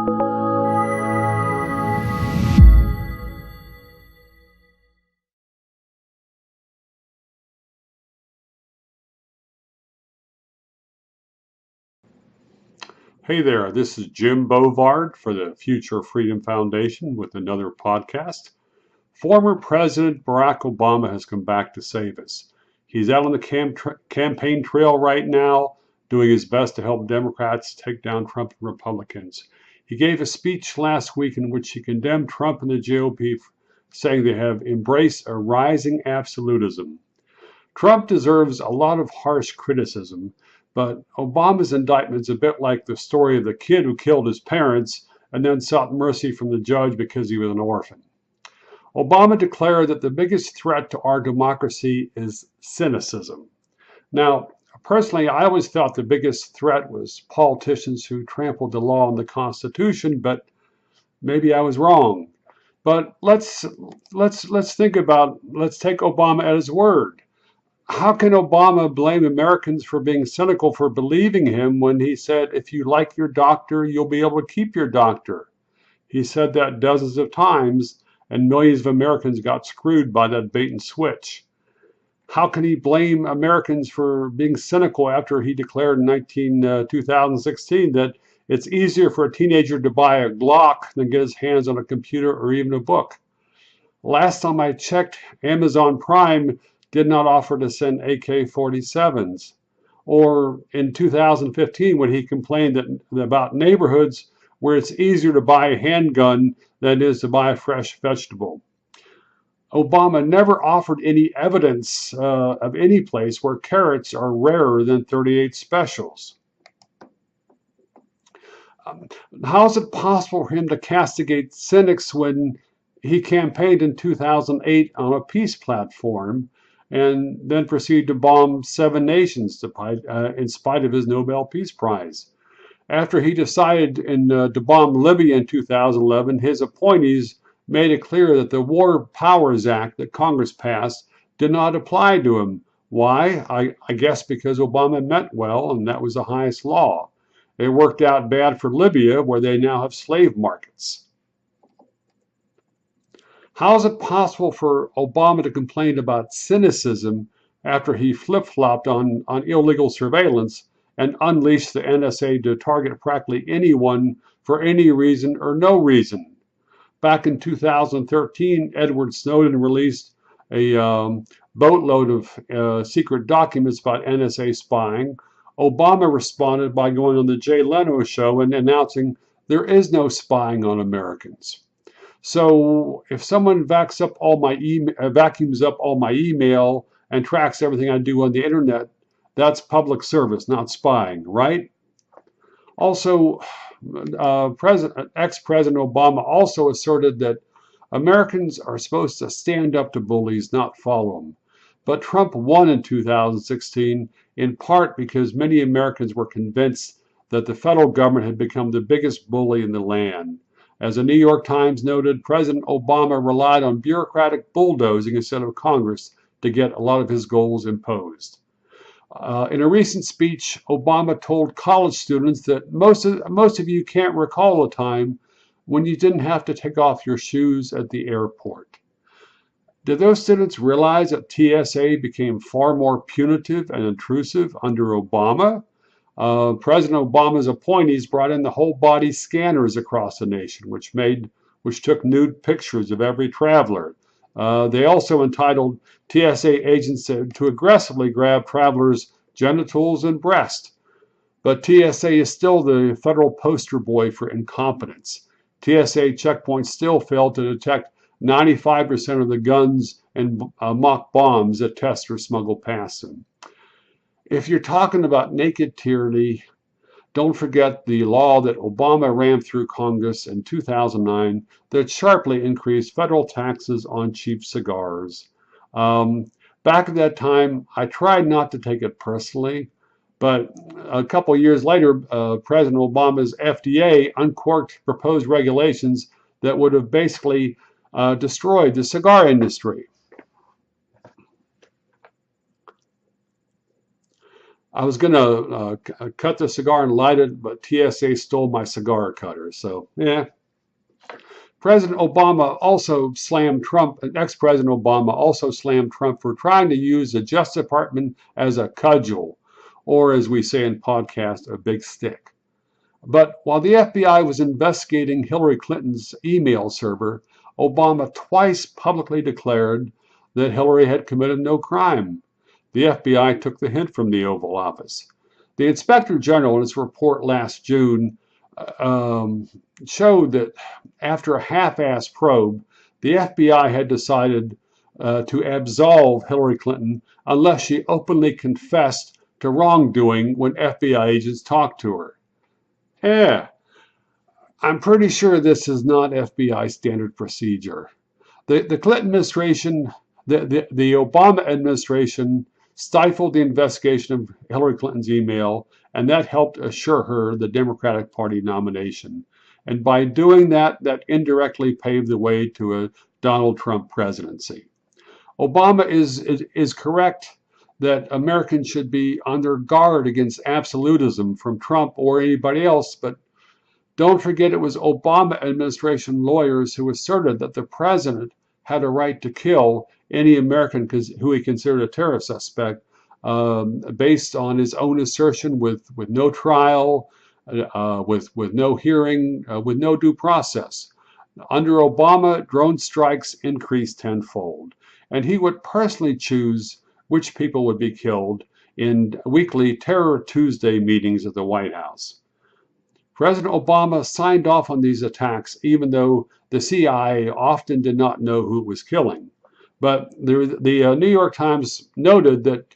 Hey there, this is Jim Bovard for the Future Freedom Foundation with another podcast. Former President Barack Obama has come back to save us. He's out on the campaign trail right now, doing his best to help Democrats take down Trump and Republicans. He gave a speech last week in which he condemned Trump and the GOP, saying they have embraced a rising absolutism. Trump deserves a lot of harsh criticism, but Obama's indictment is a bit like the story of the kid who killed his parents and then sought mercy from the judge because he was an orphan. Obama declared that the biggest threat to our democracy is cynicism. Now, personally, I always thought the biggest threat was politicians who trampled the law and the Constitution, but maybe I was wrong. But let's take Obama at his word. How can Obama blame Americans for being cynical for believing him when he said, if you like your doctor, you'll be able to keep your doctor? He said that dozens of times, and millions of Americans got screwed by that bait and switch. How can he blame Americans for being cynical after he declared in 2016 that it's easier for a teenager to buy a Glock than get his hands on a computer or even a book? Last time I checked, Amazon Prime did not offer to send AK-47s. Or in 2015, when he complained about neighborhoods where it's easier to buy a handgun than it is to buy a fresh vegetable. Obama never offered any evidence of any place where carrots are rarer than 38 specials. How is it possible for him to castigate cynics when he campaigned in 2008 on a peace platform and then proceeded to bomb 7 nations in spite of his Nobel Peace Prize? After he decided to bomb Libya in 2011, his appointees made it clear that the War Powers Act that Congress passed did not apply to him. Why? I guess because Obama meant well, and that was the highest law. It worked out bad for Libya, where they now have slave markets. How is it possible for Obama to complain about cynicism after he flip-flopped on illegal surveillance and unleashed the NSA to target practically anyone for any reason or no reason? Back in 2013, Edward Snowden released a boatload of secret documents about NSA spying. Obama responded by going on the Jay Leno show and announcing there is no spying on Americans. So if someone vacuums up all my email and tracks everything I do on the internet, that's public service, not spying, right? Also, ex-President Obama also asserted that Americans are supposed to stand up to bullies, not follow them. But Trump won in 2016, in part because many Americans were convinced that the federal government had become the biggest bully in the land. As the New York Times noted, President Obama relied on bureaucratic bulldozing instead of Congress to get a lot of his goals imposed. In a recent speech, Obama told college students that most of you can't recall a time when you didn't have to take off your shoes at the airport. Did those students realize that TSA became far more punitive and intrusive under Obama? President Obama's appointees brought in the whole body scanners across the nation, which took nude pictures of every traveler. They also entitled TSA agents to aggressively grab travelers' genitals and breast. But TSA is still the federal poster boy for incompetence. TSA checkpoints still fail to detect 95% of the guns and mock bombs that testers smuggle past them. If you're talking about naked tyranny, don't forget the law that Obama rammed through Congress in 2009 that sharply increased federal taxes on cheap cigars. Back at that time, I tried not to take it personally, but a couple years later, President Obama's FDA uncorked proposed regulations that would have basically destroyed the cigar industry. I was going to cut the cigar and light it, but TSA stole my cigar cutter. So, yeah. President Obama also slammed Trump, ex-President Obama also slammed Trump for trying to use the Justice Department as a cudgel, or as we say in podcasts, a big stick. But while the FBI was investigating Hillary Clinton's email server, Obama twice publicly declared that Hillary had committed no crime. The FBI took the hint from the Oval Office. The Inspector General, in his report last June, showed that after a half-assed probe, the FBI had decided to absolve Hillary Clinton unless she openly confessed to wrongdoing when FBI agents talked to her. Yeah, I'm pretty sure this is not FBI standard procedure. The Clinton administration, the Obama administration stifled the investigation of Hillary Clinton's email, and that helped assure her the Democratic Party nomination. And by doing that, that indirectly paved the way to a Donald Trump presidency. Obama is correct that Americans should be on their guard against absolutism from Trump or anybody else, but don't forget it was Obama administration lawyers who asserted that the president had a right to kill any American who he considered a terror suspect based on his own assertion with no trial, with no hearing, with no due process. Under Obama, drone strikes increased tenfold, and he would personally choose which people would be killed in weekly Terror Tuesday meetings at the White House. President Obama signed off on these attacks, even though the CIA often did not know who it was killing. But the New York Times noted that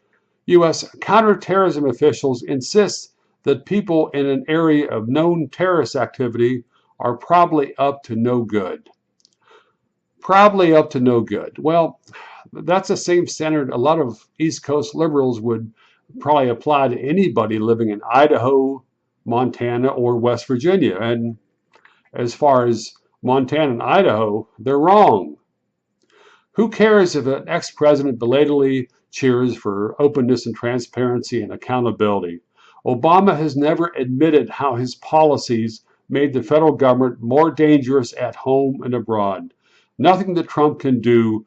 U.S. counterterrorism officials insist that people in an area of known terrorist activity are probably up to no good. Probably up to no good. Well, that's the same standard a lot of East Coast liberals would probably apply to anybody living in Idaho, Montana, or West Virginia. And as far as Montana and Idaho, they're wrong. Who cares if an ex-president belatedly cheers for openness and transparency and accountability? Obama has never admitted how his policies made the federal government more dangerous at home and abroad. Nothing that Trump can do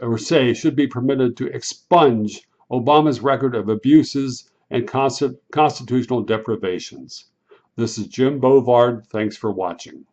or say should be permitted to expunge Obama's record of abuses and constitutional deprivations. This is Jim Bovard. Thanks for watching.